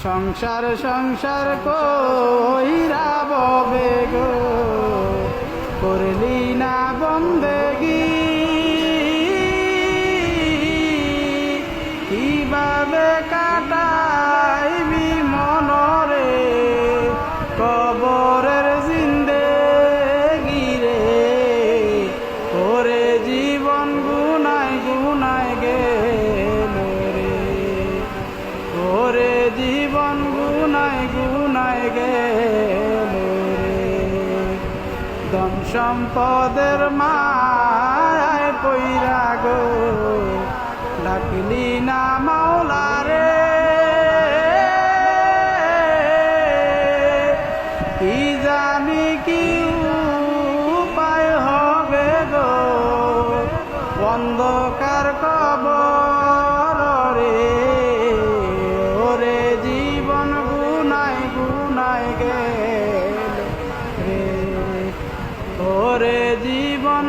সংসার সংসার কইরা ববে গো, করলি না বন্দেগি। কিভাবে কাটাইবি মনরে কবরের জিন্দেগি রে, ওরে জীবন গুনায় গুনায় গেল রে, ওরে জীবন গুনায় গুনায় গেল রে। ধন সম্পদের মায় পইরা গো, ডাকলি না মাওলা রে। কি জানি কি উপায় হবে গো, অন্ধকার কবর রে, ওরে জীবন গুনায় গুনায় গেল রে, ওরে জীবন